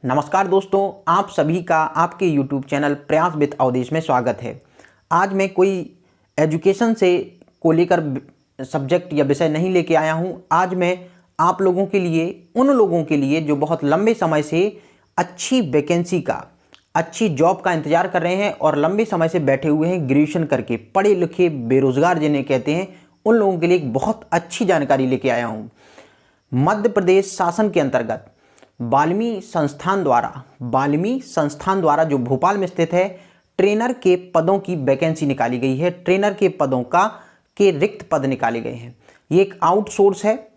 नमस्कार दोस्तों, आप सभी का आपके YouTube चैनल प्रयास विद अवधेश में स्वागत है। आज मैं कोई एजुकेशन से को लेकर सब्जेक्ट या विषय नहीं लेके आया हूँ। आज मैं आप लोगों के लिए, उन लोगों के लिए जो बहुत लंबे समय से अच्छी वैकेंसी का, अच्छी जॉब का इंतजार कर रहे हैं और लंबे समय से बैठे हुए हैं ग्रेजुएशन करके, पढ़े लिखे बेरोजगार जिन्हें कहते हैं, उन लोगों के लिए एक बहुत अच्छी जानकारी लेके आया हूँ। मध्य प्रदेश शासन के अंतर्गत बाल्मी संस्थान द्वारा जो भोपाल में स्थित है, ट्रेनर के पदों की वैकेंसी निकाली गई है। ट्रेनर के पदों के रिक्त पद निकाले गए हैं। ये एक आउटसोर्स है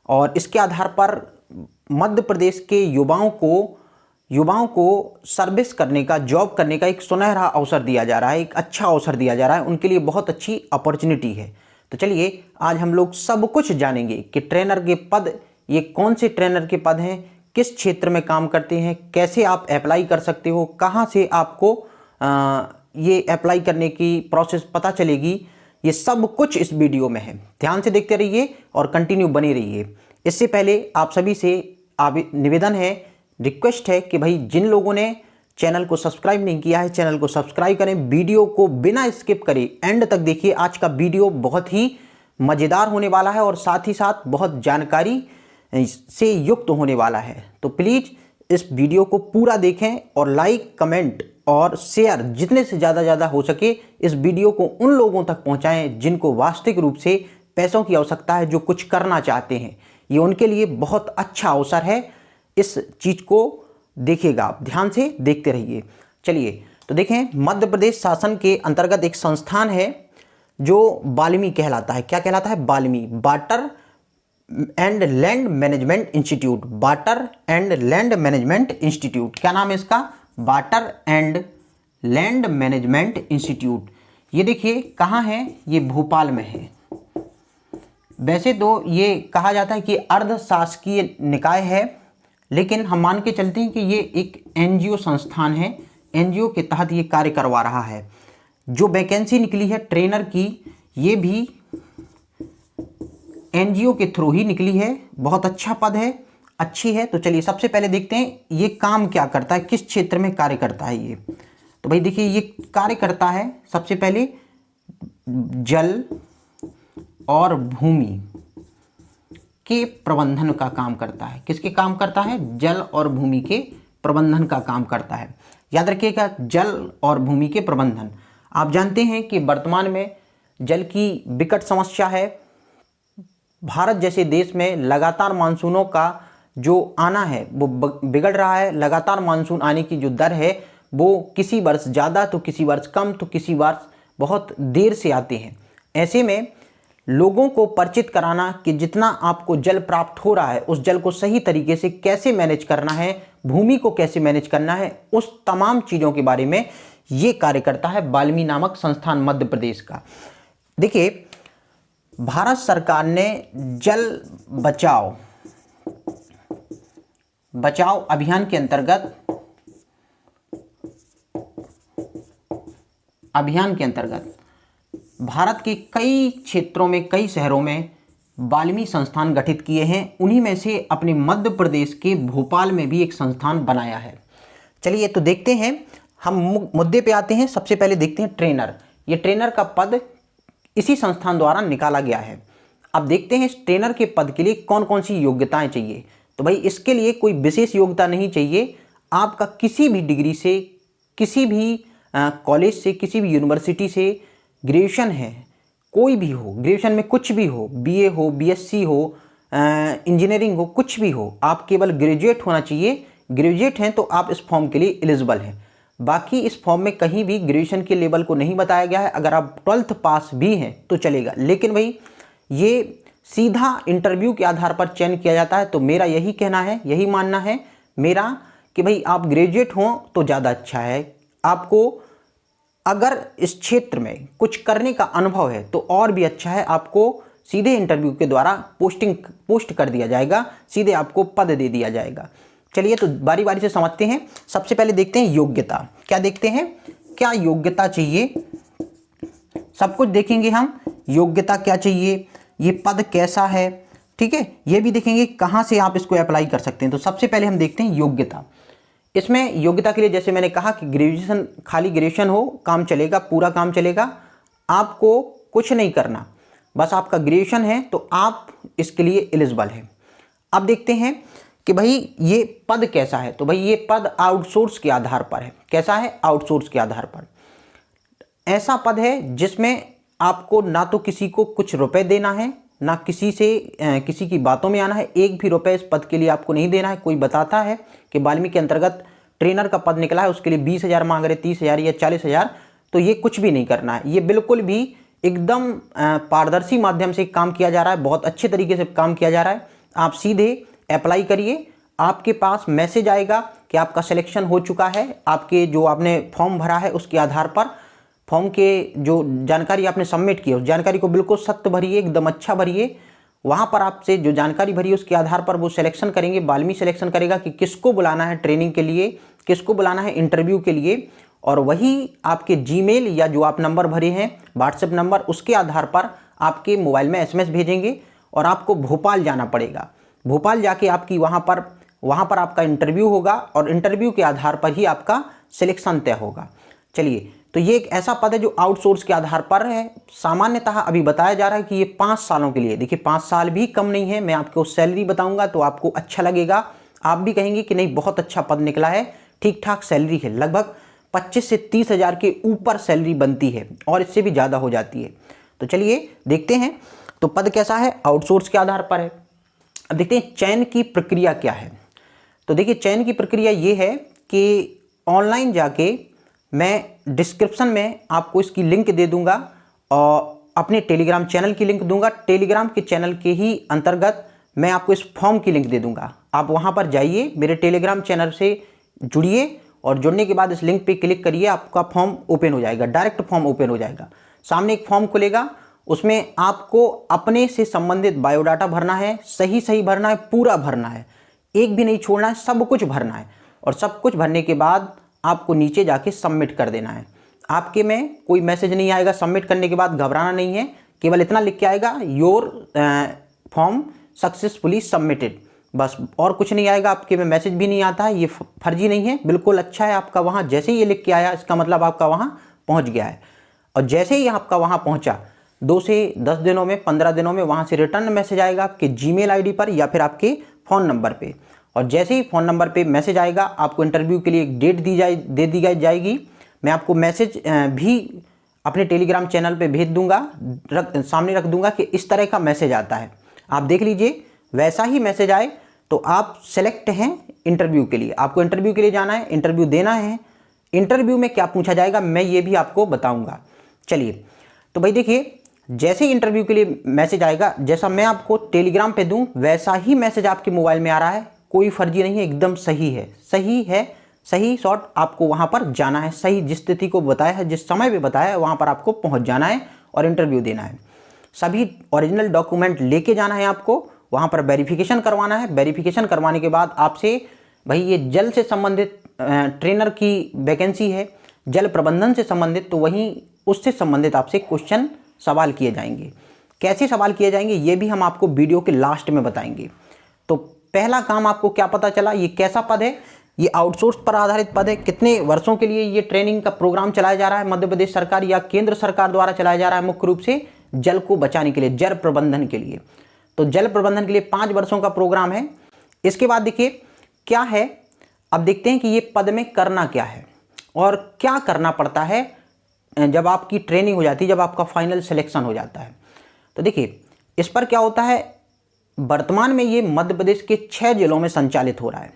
और इसके आधार पर मध्य प्रदेश के युवाओं को सर्विस करने का, जॉब करने का एक सुनहरा अवसर दिया जा रहा है, एक अच्छा अवसर दिया जा रहा है। उनके लिए बहुत अच्छी अपॉर्चुनिटी है। तो चलिए आज हम लोग सब कुछ जानेंगे कि ट्रेनर के पद, ये कौन से ट्रेनर के पद हैं, किस क्षेत्र में काम करते हैं, कैसे आप अप्लाई कर सकते हो, कहाँ से आपको ये अप्लाई करने की प्रोसेस पता चलेगी, ये सब कुछ इस वीडियो में है। ध्यान से देखते रहिए और कंटिन्यू बने रहिए। इससे पहले आप सभी से निवेदन है, रिक्वेस्ट है कि भाई जिन लोगों ने चैनल को सब्सक्राइब नहीं किया है, चैनल को सब्सक्राइब करें, वीडियो को बिना स्किप करे एंड तक देखिए। आज का वीडियो बहुत ही मज़ेदार होने वाला है और साथ ही साथ बहुत जानकारी से युक्त होने वाला है। तो प्लीज़ इस वीडियो को पूरा देखें और लाइक, कमेंट और शेयर जितने से ज़्यादा हो सके इस वीडियो को उन लोगों तक पहुंचाएं जिनको वास्तविक रूप से पैसों की आवश्यकता है, जो कुछ करना चाहते हैं। ये उनके लिए बहुत अच्छा अवसर है। इस चीज़ को देखिएगा, आप ध्यान से देखते रहिए। चलिए तो देखें, मध्य प्रदेश शासन के अंतर्गत एक संस्थान है जो बाल्मी कहलाता है। क्या कहलाता है? WALMI, water and land management institute. Water and land management institute, क्या नाम है इसका? Water and land management institute. ये देखिए कहाँ है, ये भोपाल में है। वैसे तो ये कहा जाता है कि अर्ध शासकीय निकाय है, लेकिन हम मान के चलते हैं कि ये एक एनजीओ संस्थान है। एनजीओ के तहत ये कार्य करवा रहा है। जो वैकेंसी निकली है ट्रेनर की, ये भी एनजीओ के थ्रू ही निकली है। बहुत अच्छा पद है, अच्छी है। तो चलिए सबसे पहले देखते हैं ये काम क्या करता है, किस क्षेत्र में कार्य करता है ये। तो भाई देखिए, ये कार्य करता है सबसे पहले जल और भूमि के प्रबंधन का काम करता है। किसके काम करता है? जल और भूमि के प्रबंधन का काम करता है। याद रखिएगा, जल और भूमि के प्रबंधन। आप जानते हैं कि वर्तमान में जल की विकट समस्या है। भारत जैसे देश में लगातार मानसूनों का जो आना है वो बिगड़ रहा है। लगातार मानसून आने की जो दर है वो किसी वर्ष ज़्यादा तो किसी वर्ष कम तो किसी वर्ष बहुत देर से आते हैं। ऐसे में लोगों को परिचित कराना कि जितना आपको जल प्राप्त हो रहा है उस जल को सही तरीके से कैसे मैनेज करना है, भूमि को कैसे मैनेज करना है, उस तमाम चीज़ों के बारे में ये कार्य करता है बाल्मी नामक संस्थान मध्य प्रदेश का। देखिए, भारत सरकार ने जल बचाओ अभियान के अंतर्गत भारत के कई क्षेत्रों में, कई शहरों में बाल्मी संस्थान गठित किए हैं। उन्हीं में से अपने मध्य प्रदेश के भोपाल में भी एक संस्थान बनाया है। चलिए तो देखते हैं, हम मुद्दे पे आते हैं। सबसे पहले देखते हैं ट्रेनर। ये ट्रेनर का पद इसी संस्थान द्वारा निकाला गया है। अब देखते हैं इस ट्रेनर के पद के लिए कौन कौन सी योग्यताएं चाहिए। तो भाई इसके लिए कोई विशेष योग्यता नहीं चाहिए। आपका किसी भी डिग्री से, किसी भी कॉलेज से, किसी भी यूनिवर्सिटी से ग्रेजुएशन है, कोई भी हो, ग्रेजुएशन में कुछ भी हो, बीए हो, बीएससी हो, इंजीनियरिंग हो, कुछ भी हो, आप केवल ग्रेजुएट होना चाहिए। ग्रेजुएट हैं तो आप इस फॉर्म के लिए एलिजिबल हैं। बाकी इस फॉर्म में कहीं भी ग्रेजुएशन के लेवल को नहीं बताया गया है। अगर आप 12th पास भी हैं तो चलेगा, लेकिन भाई ये सीधा इंटरव्यू के आधार पर चयन किया जाता है। तो मेरा यही कहना है, यही मानना है मेरा कि भाई आप ग्रेजुएट हों तो ज़्यादा अच्छा है। आपको अगर इस क्षेत्र में कुछ करने का अनुभव है तो और भी अच्छा है। आपको सीधे इंटरव्यू के द्वारा पोस्ट कर दिया जाएगा, सीधे आपको पद दे दिया जाएगा। चलिए तो बारी बारी से समझते हैं। सबसे पहले देखते हैं योग्यता। क्या देखते हैं, क्या योग्यता चाहिए, सब कुछ देखेंगे हम। योग्यता क्या चाहिए, ये पद कैसा है, ठीक है, ये भी देखेंगे कहाँ से आप इसको अप्लाई कर सकते हैं। तो सबसे पहले हम देखते हैं योग्यता। इसमें योग्यता के लिए जैसे मैंने कहा कि ग्रेजुएशन, खाली ग्रेजुएशन हो, काम चलेगा, पूरा काम चलेगा, आपको कुछ नहीं करना, बस आपका ग्रेजुएशन है तो आप इसके लिए एलिजिबल हैं। अब देखते हैं कि भाई ये पद कैसा है। तो भाई ये पद आउटसोर्स के आधार पर है। कैसा है? आउटसोर्स के आधार पर। ऐसा पद है जिसमें आपको ना तो किसी को कुछ रुपए देना है, ना किसी की बातों में आना है। एक भी रुपए इस पद के लिए आपको नहीं देना है। कोई बताता है कि वाल्मीकि के अंतर्गत ट्रेनर का पद निकला है, उसके लिए 20,000 मांग रहे, 30,000 या 40,000, तो ये कुछ भी नहीं करना है। ये बिल्कुल भी एकदम पारदर्शी माध्यम से काम किया जा रहा है, बहुत अच्छे तरीके से काम किया जा रहा है। आप सीधे अप्लाई करिए, आपके पास मैसेज आएगा कि आपका सिलेक्शन हो चुका है। आपके जो आपने फॉर्म भरा है उसके आधार पर, फॉर्म के जो जानकारी आपने सबमिट की है उस जानकारी को बिल्कुल सत्य भरिए, एकदम अच्छा भरिए। वहाँ पर आपसे जो जानकारी भरी है उसके आधार पर वो सिलेक्शन करेंगे, वाल्मीकि सिलेक्शन करेगा कि किसको बुलाना है ट्रेनिंग के लिए, किसको बुलाना है इंटरव्यू के लिए। और वही आपके जीमेल या जो आप नंबर भरे हैं व्हाट्सएप नंबर, उसके आधार पर आपके मोबाइल में एसएमएस भेजेंगे और आपको भोपाल जाना पड़ेगा। भोपाल जाके आपकी वहाँ पर आपका इंटरव्यू होगा और इंटरव्यू के आधार पर ही आपका सिलेक्शन तय होगा। चलिए, तो ये एक ऐसा पद है जो आउटसोर्स के आधार पर है। सामान्यतः अभी बताया जा रहा है कि ये 5 सालों के लिए। देखिए 5 साल भी कम नहीं है। मैं आपको सैलरी बताऊंगा तो आपको अच्छा लगेगा, आप भी कहेंगे कि नहीं बहुत अच्छा पद निकला है, ठीक ठाक सैलरी है। लगभग 25 से 30,000 के ऊपर सैलरी बनती है और इससे भी ज़्यादा हो जाती है। तो चलिए देखते हैं तो पद कैसा है, आउटसोर्स के आधार पर है। अब देखते हैं चयन की प्रक्रिया क्या है। तो देखिए चयन की प्रक्रिया ये है कि ऑनलाइन जाके मैं डिस्क्रिप्शन में आपको इसकी लिंक दे दूंगा और अपने टेलीग्राम चैनल की लिंक दूंगा। टेलीग्राम के चैनल के ही अंतर्गत मैं आपको इस फॉर्म की लिंक दे दूंगा। आप वहां पर जाइए, मेरे टेलीग्राम चैनल से जुड़िए और जुड़ने के बाद इस लिंक पे क्लिक करिए, आपका फॉर्म ओपन हो जाएगा, डायरेक्ट फॉर्म ओपन हो जाएगा। सामने एक फॉर्म खुलेगा, उसमें आपको अपने से संबंधित बायोडाटा भरना है, सही भरना है, पूरा भरना है, एक भी नहीं छोड़ना है, सब कुछ भरना है। और सब कुछ भरने के बाद आपको नीचे जाके सबमिट कर देना है। आपके में कोई मैसेज नहीं आएगा सबमिट करने के बाद, घबराना नहीं है। केवल इतना लिख के आएगा, योर फॉर्म सक्सेसफुली सबमिटेड, बस, और कुछ नहीं आएगा। आपके में मैसेज भी नहीं आता है, ये फर्जी नहीं है, बिल्कुल अच्छा है आपका। वहाँ जैसे ही ये लिख के आया इसका मतलब आपका वहाँ पहुँच गया है। और जैसे ही आपका वहाँ पहुँचा 2 से 10 दिनों में, 15 दिनों में वहाँ से रिटर्न मैसेज आएगा आपके जीमेल आईडी पर या फिर आपके फ़ोन नंबर पे। और जैसे ही फ़ोन नंबर पे मैसेज आएगा आपको इंटरव्यू के लिए एक डेट दे दी जाएगी। मैं आपको मैसेज भी अपने टेलीग्राम चैनल पे भेज दूंगा, सामने रख दूंगा कि इस तरह का मैसेज आता है, आप देख लीजिए। वैसा ही मैसेज आए तो आप सेलेक्ट हैं इंटरव्यू के लिए। आपको इंटरव्यू के लिए जाना है, इंटरव्यू देना है। इंटरव्यू में क्या पूछा जाएगा मैं ये भी आपको बताऊँगा। चलिए, तो भाई देखिए, जैसे ही इंटरव्यू के लिए मैसेज आएगा, जैसा मैं आपको टेलीग्राम पे दूं वैसा ही मैसेज आपके मोबाइल में आ रहा है। कोई फर्जी नहीं है, एकदम सही है, सही शॉट। आपको वहां पर जाना है, सही जिस तिथि को बताया है, जिस समय पे बताया है वहां पर आपको पहुंच जाना है और इंटरव्यू देना है। सभी ओरिजिनल डॉक्यूमेंट लेके जाना है आपको, वहां पर वेरिफिकेशन करवाना है। वेरिफिकेशन करवाने के बाद आपसे भाई ये जल से संबंधित ट्रेनर की वैकेंसी है, जल प्रबंधन से संबंधित, तो वहीं उससे संबंधित आपसे क्वेश्चन सवाल किए जाएंगे। कैसे सवाल किए जाएंगे ये भी हम आपको वीडियो के लास्ट में बताएंगे। तो पहला काम आपको क्या पता चला, ये कैसा पद है, ये आउटसोर्स पर आधारित पद है। कितने वर्षों के लिए ये ट्रेनिंग का प्रोग्राम चलाया जा रहा है, मध्य प्रदेश सरकार या केंद्र सरकार द्वारा चलाया जा रहा है, मुख्य रूप से जल को बचाने के लिए, जल प्रबंधन के लिए। तो जल प्रबंधन के लिए 5 वर्षों का प्रोग्राम है। इसके बाद देखिए क्या है, अब देखते हैं कि ये पद में करना क्या है और क्या करना पड़ता है जब आपकी ट्रेनिंग हो जाती है, जब आपका फाइनल सिलेक्शन हो जाता है। तो देखिए इस पर क्या होता है, वर्तमान में ये मध्य प्रदेश के 6 जिलों में संचालित हो रहा है,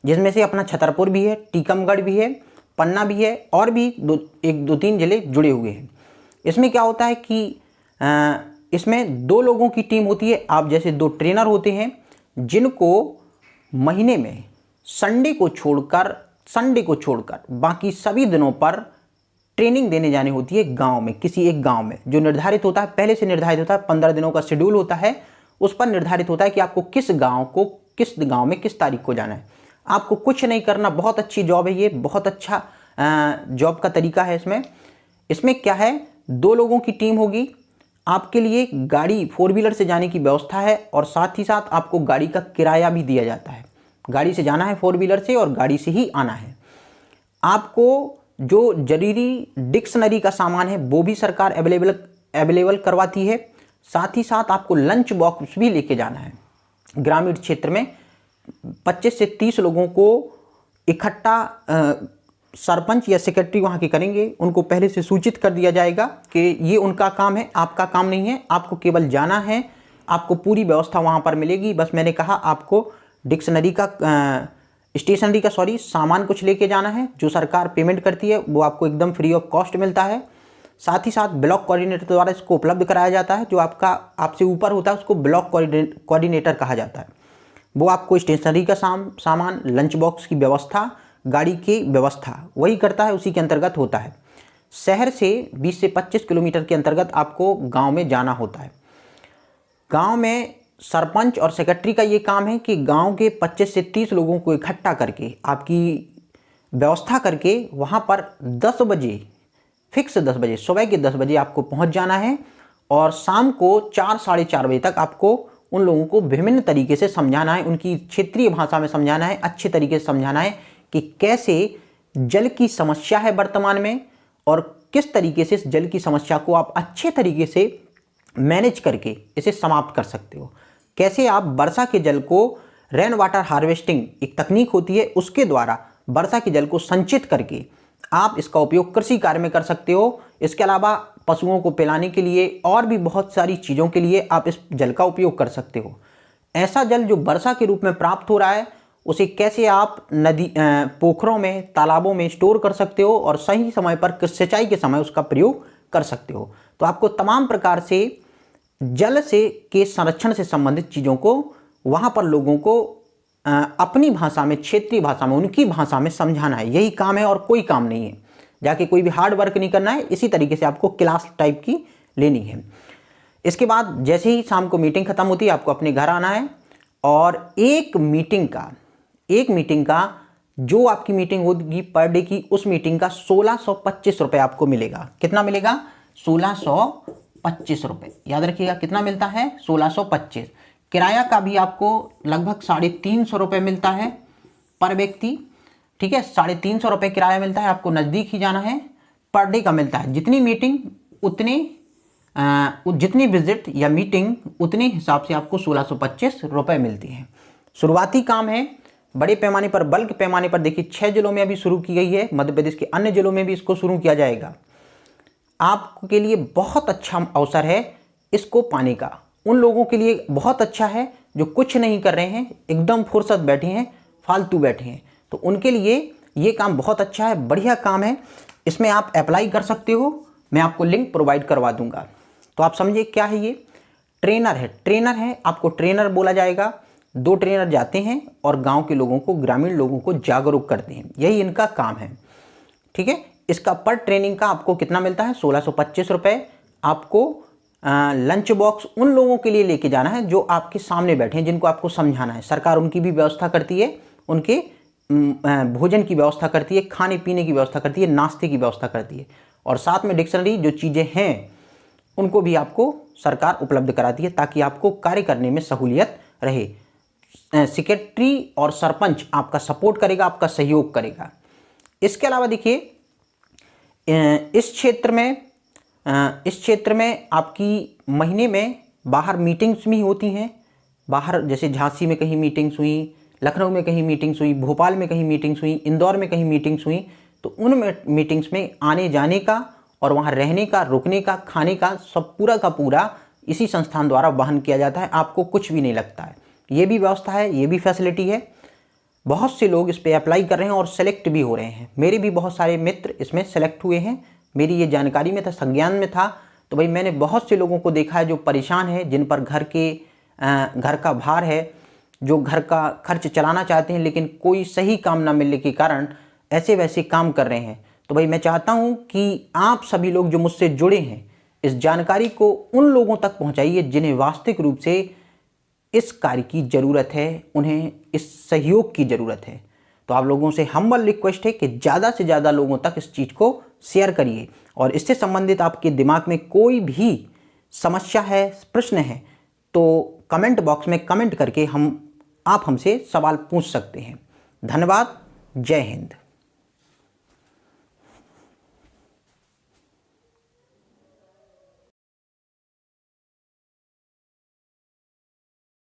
जिसमें से अपना छतरपुर भी है, टीकमगढ़ भी है, पन्ना भी है और भी 2-3 जिले जुड़े हुए हैं। इसमें क्या होता है कि इसमें 2 लोगों की टीम होती है। आप जैसे 2 ट्रेनर होते हैं जिनको महीने में संडे को छोड़कर बाकी सभी दिनों पर ट्रेनिंग देने जानी होती है गांव में, किसी एक गांव में, जो निर्धारित होता है, पहले से निर्धारित होता है। 15 दिनों का शेड्यूल होता है, उस पर निर्धारित होता है कि आपको किस गांव में किस तारीख को जाना है। आपको कुछ नहीं करना, बहुत अच्छी जॉब है ये, बहुत अच्छा जॉब का तरीका है। इसमें क्या है, 2 लोगों की टीम होगी, आपके लिए गाड़ी 4 व्हीलर से जाने की व्यवस्था है और साथ ही साथ आपको गाड़ी का किराया भी दिया जाता है। गाड़ी से जाना है 4 व्हीलर से और गाड़ी से ही आना है। आपको जो जरूरी डिक्शनरी का सामान है वो भी सरकार अवेलेबल करवाती है। साथ ही साथ आपको लंच बॉक्स भी लेके जाना है। ग्रामीण क्षेत्र में 25 से 30 लोगों को इकट्ठा सरपंच या सेक्रेटरी वहाँ के करेंगे। उनको पहले से सूचित कर दिया जाएगा कि ये उनका काम है, आपका काम नहीं है, आपको केवल जाना है, आपको पूरी व्यवस्था वहाँ पर मिलेगी। बस मैंने कहा आपको डिक्शनरी का स्टेशनरी का सामान कुछ लेके जाना है, जो सरकार पेमेंट करती है वो आपको एकदम फ्री ऑफ कॉस्ट मिलता है। साथ ही साथ ब्लॉक कोऑर्डिनेटर द्वारा इसको उपलब्ध कराया जाता है। जो आपसे ऊपर होता है उसको ब्लॉक कोऑर्डिनेटर कहा जाता है। वो आपको स्टेशनरी का सामान, लंच बॉक्स की व्यवस्था, गाड़ी की व्यवस्था वही करता है, उसी के अंतर्गत होता है। शहर से 20 से 25 किलोमीटर के अंतर्गत आपको गांव में जाना होता है। गांव में सरपंच और सेक्रेटरी का ये काम है कि गांव के 25 से 30 लोगों को इकट्ठा करके आपकी व्यवस्था करके वहाँ पर 10 बजे फिक्स 10 बजे सुबह के 10 बजे आपको पहुँच जाना है और शाम को 4 साढ़े 4 बजे तक आपको उन लोगों को विभिन्न तरीके से समझाना है, उनकी क्षेत्रीय भाषा में समझाना है, अच्छे तरीके से समझाना है कि कैसे जल की समस्या है वर्तमान में और किस तरीके से इस जल की समस्या को आप अच्छे तरीके से मैनेज करके इसे समाप्त कर सकते हो। कैसे आप वर्षा के जल को रेन वाटर हार्वेस्टिंग एक तकनीक होती है, उसके द्वारा वर्षा के जल को संचित करके आप इसका उपयोग कृषि कार्य में कर सकते हो। इसके अलावा पशुओं को पिलाने के लिए और भी बहुत सारी चीज़ों के लिए आप इस जल का उपयोग कर सकते हो। ऐसा जल जो वर्षा के रूप में प्राप्त हो रहा है उसे कैसे आप नदी, पोखरों में, तालाबों में स्टोर कर सकते हो और सही समय पर सिंचाई के समय उसका प्रयोग कर सकते हो। तो आपको तमाम प्रकार से जल के संरक्षण से संबंधित चीज़ों को वहाँ पर लोगों को अपनी भाषा में, क्षेत्रीय भाषा में, उनकी भाषा में समझाना है। यही काम है और कोई काम नहीं है। जाके कोई भी हार्ड वर्क नहीं करना है, इसी तरीके से आपको क्लास टाइप की लेनी है। इसके बाद जैसे ही शाम को मीटिंग खत्म होती है आपको अपने घर आना है और एक मीटिंग का जो आपकी मीटिंग होगी पर डे की, उस मीटिंग का 1625 रुपये आपको मिलेगा। कितना मिलेगा? 1625 रुपये। याद रखिएगा कितना मिलता है? 1625। किराया का भी आपको लगभग 350 रुपये मिलता है पर व्यक्ति। ठीक है, 350 रुपये किराया मिलता है। आपको नज़दीक ही जाना है। पर डे का मिलता है। जितनी मीटिंग जितनी विजिट या मीटिंग उतने हिसाब से आपको 1625 रुपये मिलती है। शुरुआती काम है, बड़े पैमाने पर, बल्क पैमाने पर देखिए 6 जिलों में अभी शुरू की गई है। मध्य प्रदेश के अन्य जिलों में भी इसको शुरू किया जाएगा। आपके लिए बहुत अच्छा अवसर है इसको पाने का। उन लोगों के लिए बहुत अच्छा है जो कुछ नहीं कर रहे हैं, एकदम फुर्सत बैठे हैं, फालतू बैठे हैं, तो उनके लिए ये काम बहुत अच्छा है, बढ़िया काम है। इसमें आप अप्लाई कर सकते हो, मैं आपको लिंक प्रोवाइड करवा दूंगा। तो आप समझिए क्या है ये? ट्रेनर है, आपको ट्रेनर बोला जाएगा। 2 ट्रेनर जाते हैं और गांव के लोगों को, ग्रामीण लोगों को जागरूक करते हैं, यही इनका काम है। ठीक है, इसका पर ट्रेनिंग का आपको कितना मिलता है? 1625 रुपये। आपको लंच बॉक्स उन लोगों के लिए लेके जाना है जो आपके सामने बैठे हैं, जिनको आपको समझाना है। सरकार उनकी भी व्यवस्था करती है, उनके भोजन की व्यवस्था करती है, खाने पीने की व्यवस्था करती है, नाश्ते की व्यवस्था करती है, और साथ में डिक्शनरी जो चीज़ें हैं उनको भी आपको सरकार उपलब्ध कराती है ताकि आपको कार्य करने में सहूलियत रहे। सेक्रेटरी और सरपंच आपका सपोर्ट करेगा, आपका सहयोग करेगा। इसके अलावा देखिए इस क्षेत्र में आपकी महीने में बाहर मीटिंग्स भी होती हैं। बाहर जैसे झांसी में कहीं मीटिंग्स हुई, लखनऊ में कहीं मीटिंग्स हुई, भोपाल में कहीं मीटिंग्स हुई, इंदौर में कहीं मीटिंग्स हुई। तो उन मीटिंग्स में आने जाने का और वहाँ रहने का, रुकने का, खाने का सब पूरा का पूरा इसी संस्थान द्वारा वहन किया जाता है। आपको कुछ भी नहीं लगता है। ये भी व्यवस्था है, ये भी फैसिलिटी है। बहुत से लोग इस पर अप्लाई कर रहे हैं और सेलेक्ट भी हो रहे हैं। मेरे भी बहुत सारे मित्र इसमें सेलेक्ट हुए हैं। मेरी ये जानकारी में था, संज्ञान में था। तो भाई मैंने बहुत से लोगों को देखा है जो परेशान है, जिन पर घर का भार है, जो घर का खर्च चलाना चाहते हैं लेकिन कोई सही काम ना मिलने के कारण ऐसे वैसे काम कर रहे हैं। तो भाई मैं चाहता हूँ कि आप सभी लोग जो मुझसे जुड़े हैं इस जानकारी को उन लोगों तक पहुँचाइए जिन्हें वास्तविक रूप से इस कार्य की ज़रूरत है, उन्हें इस सहयोग की ज़रूरत है। तो आप लोगों से हम्बल रिक्वेस्ट है कि ज़्यादा से ज़्यादा लोगों तक इस चीज़ को शेयर करिए। और इससे संबंधित आपके दिमाग में कोई भी समस्या है, प्रश्न है, तो कमेंट बॉक्स में कमेंट करके हम आप हमसे सवाल पूछ सकते हैं। धन्यवाद। जय हिंद।